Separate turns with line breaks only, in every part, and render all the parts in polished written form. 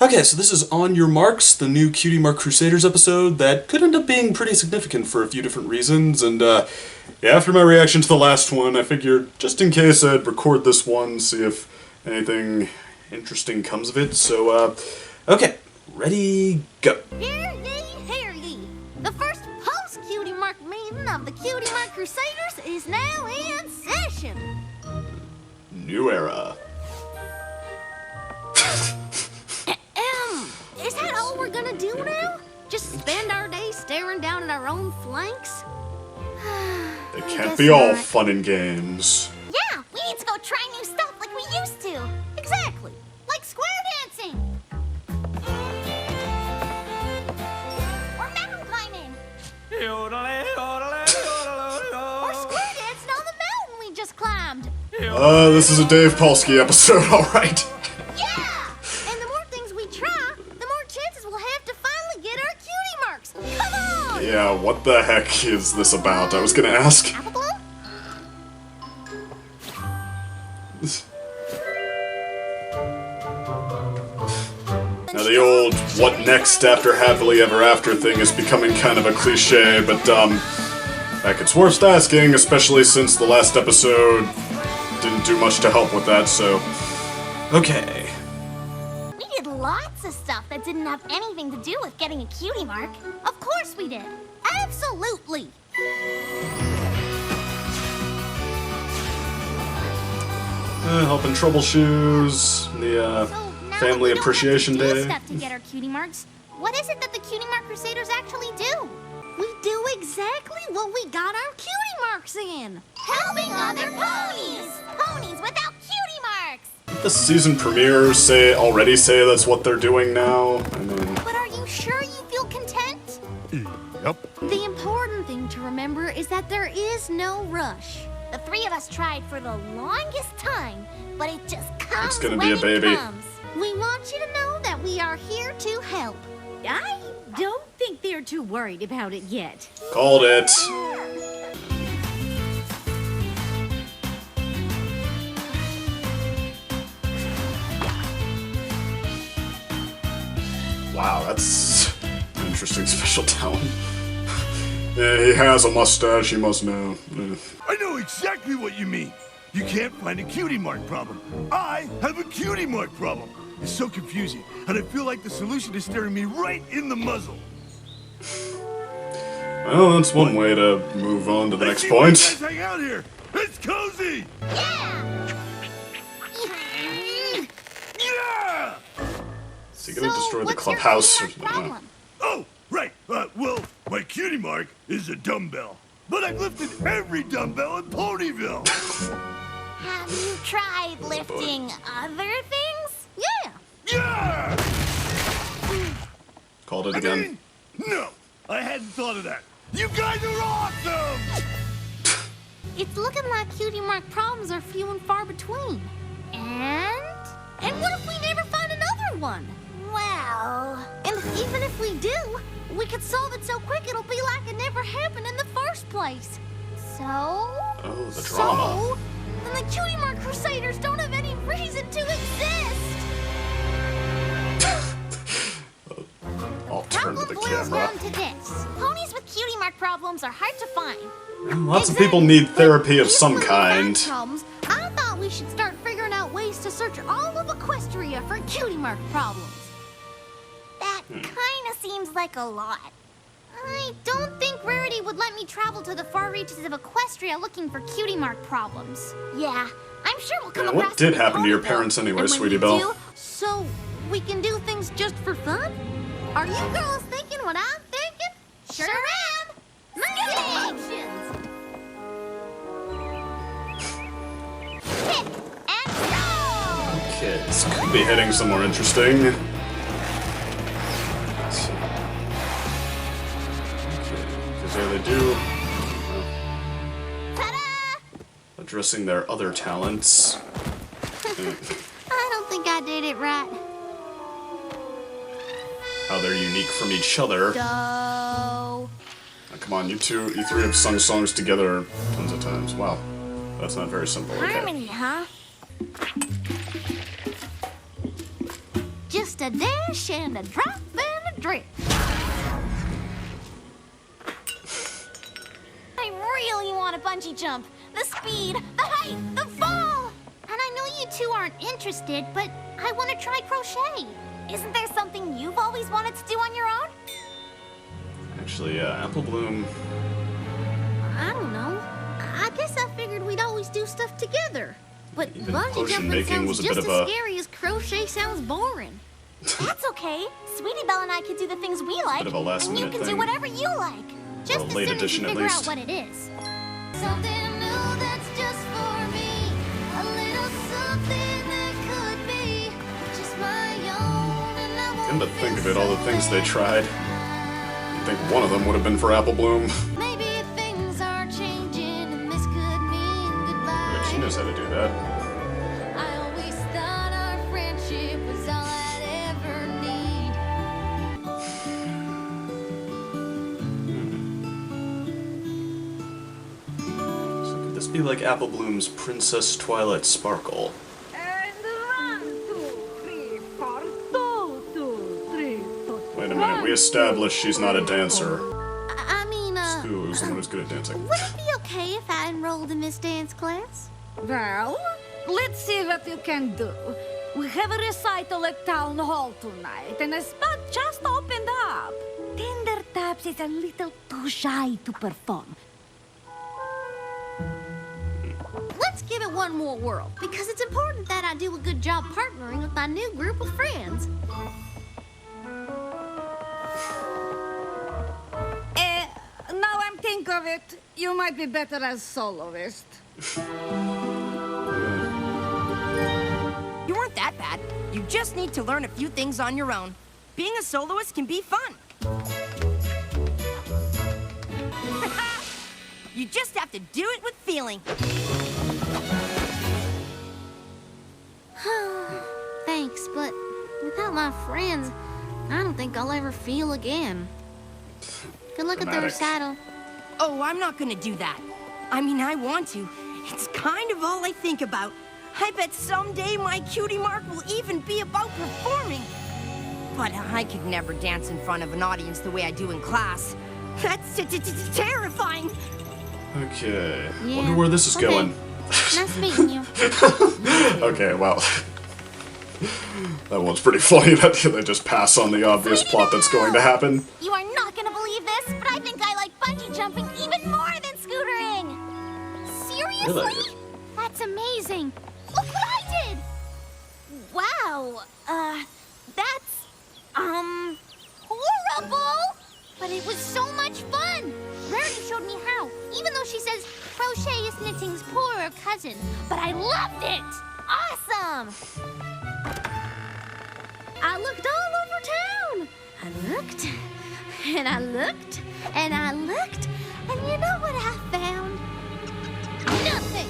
Okay, so this is On Your Marks, the new Cutie Mark Crusaders episode that could end up being pretty significant for a few different reasons, and yeah, after my reaction to the last one, I figured just in case I'd record this one, see if anything interesting comes of it, so okay, ready, go.
Hear ye, hear ye! The first post-Cutie Mark meeting of the Cutie Mark Crusaders is now in session!
New era.
Is that all we're gonna do now? Just spend our days staring down at our own flanks?
It can't be all fun and games.
Yeah, we need to go try new stuff like we used to. Exactly, like square dancing. Or mountain climbing. Or square dancing on the mountain we just climbed.
This is a Dave Polsky episode, alright. Yeah, what the heck is this about? I was gonna ask. Now the old what next after happily ever after thing is becoming kind of a cliche, but heck, it's worth asking, especially since the last episode didn't do much to help with that, so okay.
We did lots of stuff that didn't have anything to do with getting a cutie mark. Of course we did. Absolutely.
Helping troubleshoes, the Family Appreciation Day.
Stuff to get our cutie marks. What is it that the Cutie Mark Crusaders actually do? We do exactly what we got our cutie marks in. Helping other ponies. Ponies without cutie marks.
The season premieres already say that's what they're doing now. I mean,
but are you sure you feel content?
Yep.
The important thing to remember is that there is no rush. The three of us tried for the longest time, but it just comes
it's gonna
when
be a baby.
It comes. We want you to know that we are here to help.
I don't think they're too worried about it yet.
Called it. Wow, that's an interesting special talent. Yeah, he has a mustache, you must know.
I know exactly what you mean. You can't find a cutie mark problem. I have a cutie mark problem. It's so confusing, and I feel like the solution is staring me right in the muzzle.
Well, that's one way to move on to the next point.
Let's hang out here. It's cozy.
Yeah.
Yeah.
Is he gonna destroy the clubhouse?
Oh, right. Well, my cutie mark is a dumbbell. But I've lifted every dumbbell in Ponyville.
Have you tried lifting other things? Yeah.
Yeah!
Called it again.
I mean, no, I hadn't thought of that. You guys are awesome!
It's looking like cutie mark problems are few and far between. And what if we never find another one? Well, and even if we do, we could solve it so quick it'll be like it never happened in the first place. So...
Oh, the drama.
So, then the Cutie Mark Crusaders don't have any reason to exist.
I'll turn to the camera.
Down to this. Ponies with cutie mark problems are hard to find.
Lots of people need therapy of some kind.
I thought we should start figuring out ways to search all of Equestria for cutie mark problems. That kind of seems like a lot. I don't think Rarity would let me travel to the far reaches of Equestria looking for cutie mark problems. Yeah, I'm sure we'll come across
what did happen to your
Ponyville.
parents anyway,
And when
Sweetie
we
Belle?
do, so we can do things just for fun? Are you girls thinking what I'm thinking? Sure am! Actions! Hit and go!
Okay, this could be heading somewhere interesting. Let's see. Okay, because there they do.
Ta-da!
Addressing their other talents.
I don't think I did it right.
How they're unique from each other.
Go.
Come on, you three have sung songs together tons of times. Wow, that's not very simple. Okay.
Harmony, huh? Just just a dash and a drop and a drip. I really want to bungee jump. The speed, the height, the fall. And I know you two aren't interested, but I want to try crochet. Isn't there something you've always wanted to do on your own?
Actually, yeah, Apple Bloom.
I don't know. I guess I figured we'd always do stuff together. But
Even
bungee
potion
jumping
making
sounds
was a
just
bit
as
of a-
scary as crochet sounds boring. That's okay. Sweetie Belle and I can do the things we like,
Bit of a last
and you
minute
can do
thing.
whatever you like. Just
Well,
as
late
soon as
edition
you
at
figure
least.
out what it is. Something new that's just for me. A little something that could be just my own, and I won't
Come to think of it,
feel
all the
so
things they
bad.
tried. I think one of them would have been for Apple Bloom.
Maybe things are changing, and this could mean goodbye.
She knows how to do that.
I always thought our friendship was all I'd ever need.
So could this be like Apple Bloom's Princess Twilight Sparkle?
And 1, 2, 3, 4, 2, 2, 3, 4.
Wait a minute, we established she's not a dancer.
I mean,
Who's the one who's good at dancing?
would it be okay if I enrolled in this dance class?
Well, let's see what you can do. We have a recital at Town Hall tonight, and a spot just opened up. Tender Taps is a little too shy to perform.
Let's give it one more whirl, because it's important that I do a good job partnering with my new group of friends.
Now I'm think of it, you might be better as soloist.
You weren't that bad. You just need to learn a few things on your own. Being a soloist can be fun. You just have to do it with feeling.
Thanks, but without my friends, I don't think I'll ever feel again. Good luck at the
Dramatic.
recital.
Oh, I'm not gonna do that. I mean, I want to. It's kind of all I think about. I bet someday my cutie mark will even be about performing. But I could never dance in front of an audience the way I do in class. That's terrifying.
Okay,
Yeah,
wonder where this is
okay.
going.
Nice meeting you.
Okay, well. That one's pretty funny that they just pass on the obvious plot that's going to happen.
You are not gonna believe this, but I think I like bungee jumping even more than scootering. Seriously?
Really?
That's amazing. Look what I did. Wow. That's horrible. But it was so much fun. Rarity showed me how, even though she says crochet is knitting's poorer cousin. But I loved it. Awesome. I looked all over town. I looked, and I looked, and I looked, and you know what I found? Nothing.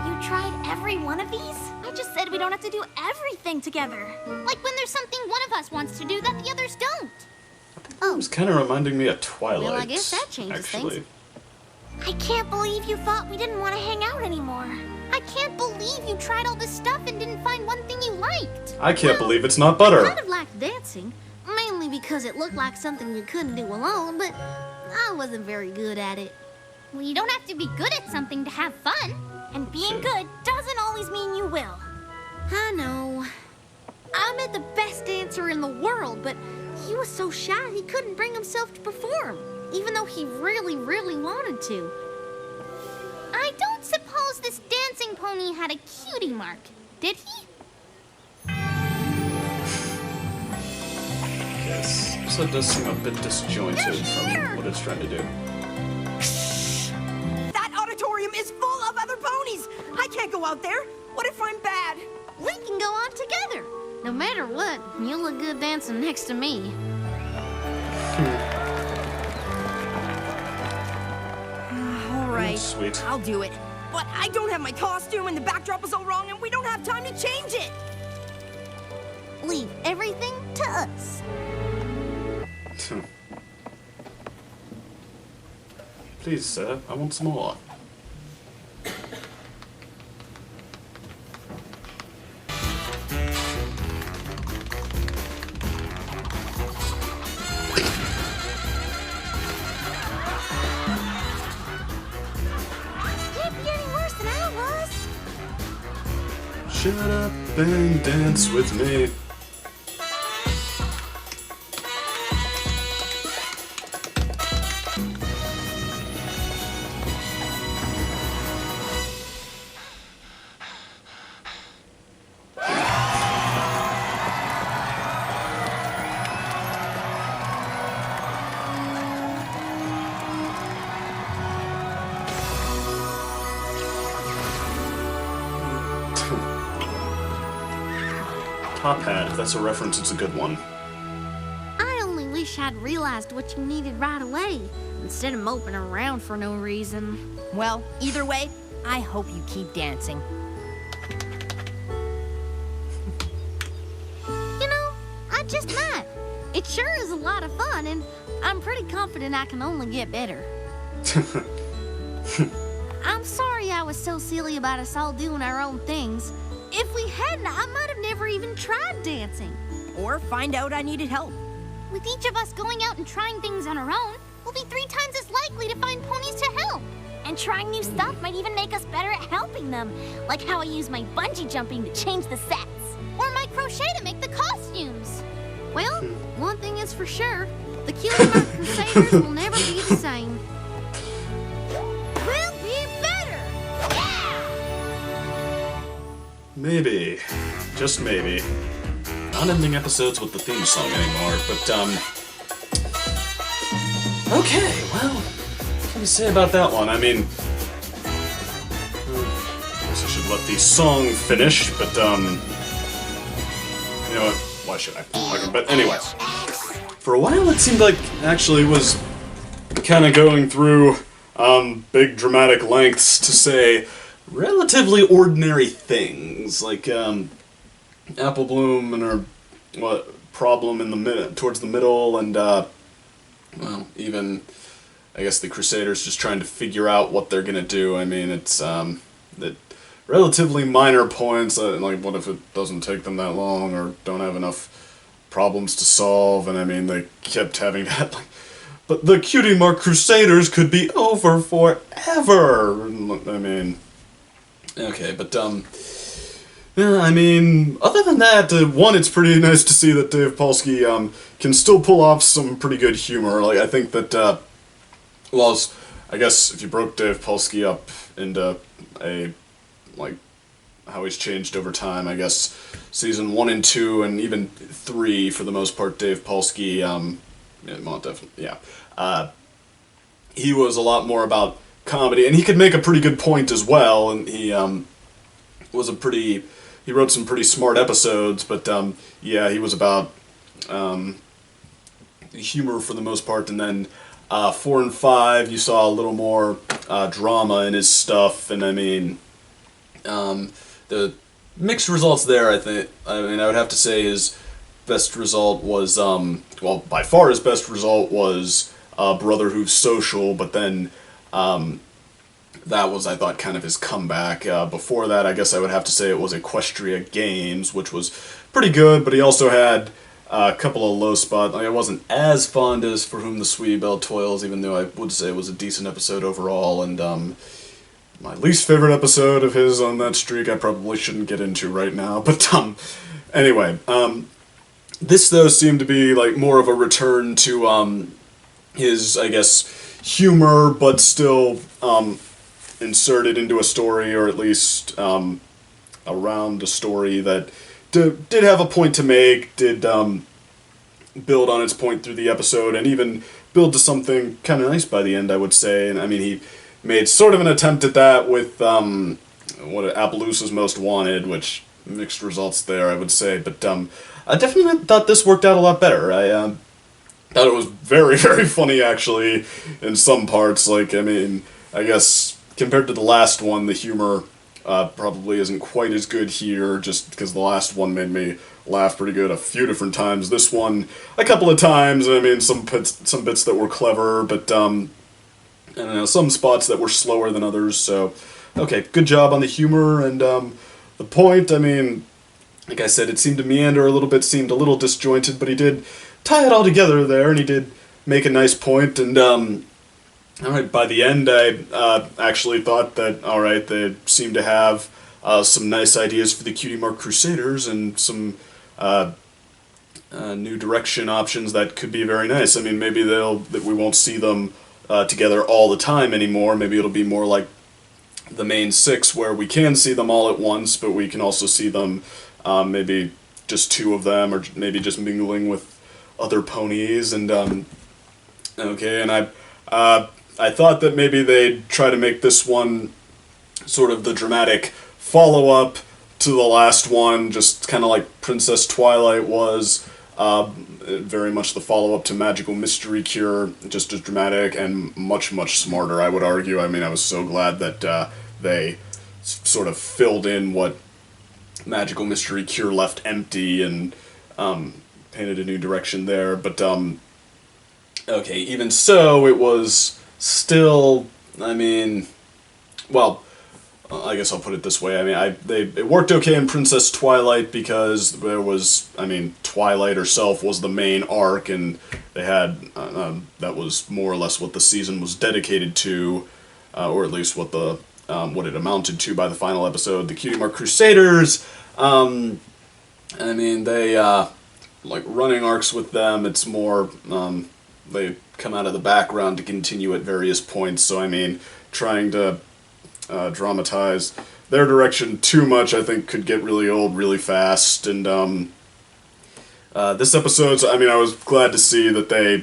You tried every one of these? I just said we don't have to do everything together. Like when there's something one of us wants to do that the others don't. Oh,
It's kind of reminding me of Twilight.
Well, I guess that changes
actually.
things. I can't believe you thought we didn't want to hang out anymore. I can't believe you tried all this stuff and didn't find one thing you liked.
I can't
Well,
believe it's not
I
butter.
kind of liked dancing, mainly because it looked like something you couldn't do alone, but I wasn't very good at it. Well, you don't have to be good at something to have fun. And being good doesn't always mean you will. I know. I met the best dancer in the world, but he was so shy he couldn't bring himself to perform, even though he really, really wanted to. I don't suppose this dancing pony had a cutie mark, did he?
Yes. So it does seem a bit disjointed
Here!
from what it's trying to do.
That auditorium is full of other ponies. I can't go out there. What if I'm bad?
We can go on together. No matter what, you look good dancing next to me.
All right,
Sweet.
I'll do it. But I don't have my costume and the backdrop is all wrong and we don't have time to change it.
Leave everything to us.
Please, sir, I want some more. Shut up and dance with me. Top hat, if that's a reference, it's a good one.
I only wish I'd realized what you needed right away, instead of moping around for no reason.
Well, either way, I hope you keep dancing.
You know, I just might. It sure is a lot of fun, and I'm pretty confident I can only get better. I'm sorry I was so silly about us all doing our own things. If we hadn't, I might have never even tried dancing.
Or find out I needed help.
With each of us going out and trying things on our own, we'll be 3 times as likely to find ponies to help. And trying new stuff might even make us better at helping them, like how I use my bungee jumping to change the sets, or my crochet to make the costumes. Well, one thing is for sure, the Cutie Mark Crusaders will never be the same. We'll be better! Yeah!
Maybe. Just maybe. Not ending episodes with the theme song anymore, but, okay, well, what can you say about that one? I mean, I guess I should let the song finish, but, you know what? Why should I? Okay, but anyway. For a while, it seemed like actually was kind of going through, big dramatic lengths to say relatively ordinary things, like, Apple Bloom and her problem in the towards the middle, and well, even I guess the Crusaders just trying to figure out what they're gonna do. I mean, it's that relatively minor points. Like, what if it doesn't take them that long, or don't have enough problems to solve? And I mean, they kept having that. Like, but the Cutie Mark Crusaders could be over forever. I mean, okay, but yeah, I mean, other than that, one, it's pretty nice to see that Dave Polsky can still pull off some pretty good humor. Like, I think that, well, I guess if you broke Dave Polsky up into like, how he's changed over time, I guess season 1 and 2 and even 3, for the most part, Dave Polsky, yeah, well, definitely, yeah, he was a lot more about comedy, and he could make a pretty good point as well, and he, he wrote some pretty smart episodes, but, yeah, he was about, humor for the most part, and then, 4 and 5, you saw a little more, drama in his stuff, and I mean, the mixed results there, I think. I mean, I would have to say his best result was, well, by far his best result was, Brother Who's Social, but then, that was, I thought, kind of his comeback. Before that, I guess I would have to say it was Equestria Games, which was pretty good, but he also had a couple of low spots. Like, I wasn't as fond as For Whom the Sweetie Belle Toils, even though I would say it was a decent episode overall, and my least favorite episode of his on that streak I probably shouldn't get into right now, but anyway, this, though, seemed to be like more of a return to his, I guess, humor, but still inserted into a story, or at least around a story that did have a point to make, did build on its point through the episode, and even build to something kind of nice by the end, I would say. And I mean, he made sort of an attempt at that with what Appaloosa's Most Wanted, which mixed results there, I would say, but I definitely thought this worked out a lot better. I thought it was very, very funny, actually, in some parts. Like, I mean, I guess compared to the last one, the humor probably isn't quite as good here, just because the last one made me laugh pretty good a few different times. This one, a couple of times. I mean, some bits that were clever, but I don't know, some spots that were slower than others. So, okay, good job on the humor, and the point, I mean, like I said, it seemed to meander a little bit, seemed a little disjointed, but he did tie it all together there, and he did make a nice point, and alright, by the end, I actually thought that, alright, they seemed to have some nice ideas for the Cutie Mark Crusaders and some new direction options that could be very nice. I mean, maybe that we won't see them together all the time anymore. Maybe it'll be more like the main six, where we can see them all at once, but we can also see them maybe just two of them, or maybe just mingling with other ponies. And okay, and I thought that maybe they'd try to make this one sort of the dramatic follow-up to the last one, just kind of like Princess Twilight was. Very much the follow-up to Magical Mystery Cure, just as dramatic and much, much smarter, I would argue. I mean, I was so glad that they sort of filled in what Magical Mystery Cure left empty and painted a new direction there. But, okay, even so, it was still, I mean, well, I guess I'll put it this way. I mean, it worked okay in Princess Twilight because there was, I mean, Twilight herself was the main arc, and they had that was more or less what the season was dedicated to, or at least what it amounted to by the final episode. The Cutie Mark Crusaders, I mean, they like running arcs with them. It's more they come out of the background to continue at various points. So I mean, trying to dramatize their direction too much, I think, could get really old really fast. And this episode, I mean, I was glad to see that they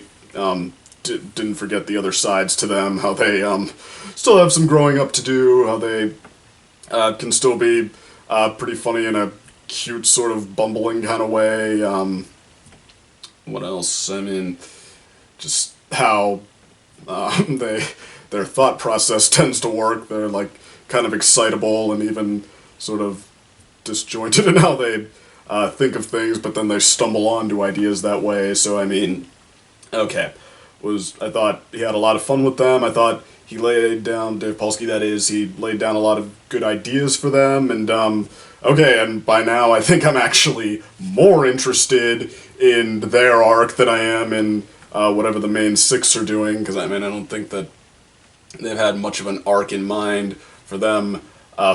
didn't forget the other sides to them, how they still have some growing up to do, how they can still be pretty funny in a cute sort of bumbling kind of way. What else? I mean, just how their thought process tends to work. They're like kind of excitable and even sort of disjointed in how they think of things, but then they stumble onto ideas that way. So I mean, okay, I thought he had a lot of fun with them. I thought he laid down, Dave Polsky that is, he laid down a lot of good ideas for them. And okay, and by now I think I'm actually more interested in their arc than I am in whatever the main six are doing, because I mean, I don't think that they've had much of an arc in mind for them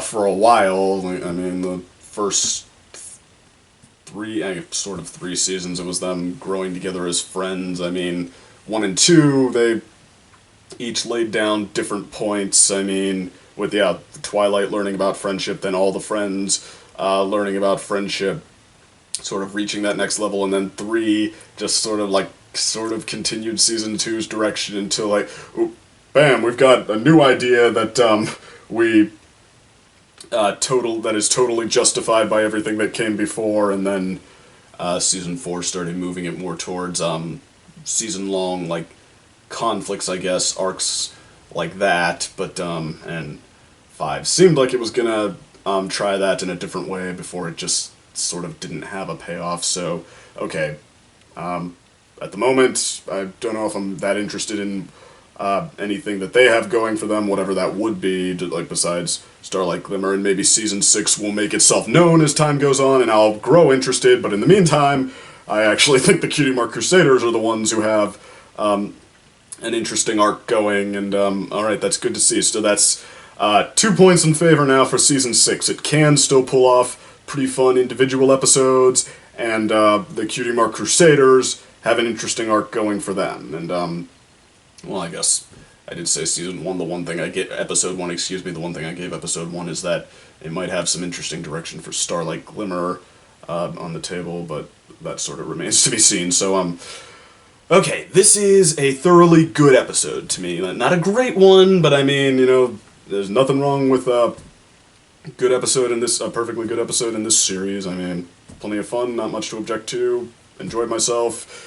for a while. I mean, the first three seasons, it was them growing together as friends. I mean, 1 and 2, they each laid down different points. I mean, with, yeah, Twilight learning about friendship, then all the friends learning about friendship, sort of reaching that next level, and then 3 just sort of continued season 2's direction until, like, bam, we've got a new idea that that is totally justified by everything that came before. And then season 4 started moving it more towards season-long, like, conflicts, I guess, arcs like that. But and 5 seemed like it was gonna try that in a different way before it just sort of didn't have a payoff. So okay, at the moment, I don't know if I'm that interested in anything that they have going for them, whatever that would be, like besides Starlight Glimmer, and maybe season 6 will make itself known as time goes on, and I'll grow interested. But in the meantime, I actually think the Cutie Mark Crusaders are the ones who have an interesting arc going, and alright, that's good to see. So that's 2 points in favor now for season 6. It can still pull off pretty fun individual episodes, and the Cutie Mark Crusaders have an interesting arc going for them. And well, I guess I did say season 1, the one thing I get, episode 1, excuse me, the one thing I gave episode 1 is that it might have some interesting direction for Starlight Glimmer on the table, but that sort of remains to be seen. So, okay, this is a thoroughly good episode to me. Not a great one, but I mean, you know, there's nothing wrong with a good episode in this, a perfectly good episode in this series. I mean, plenty of fun, not much to object to, enjoyed myself.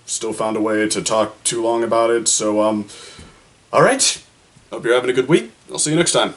Still found a way to talk too long about it, so, alright. Hope you're having a good week. I'll see you next time.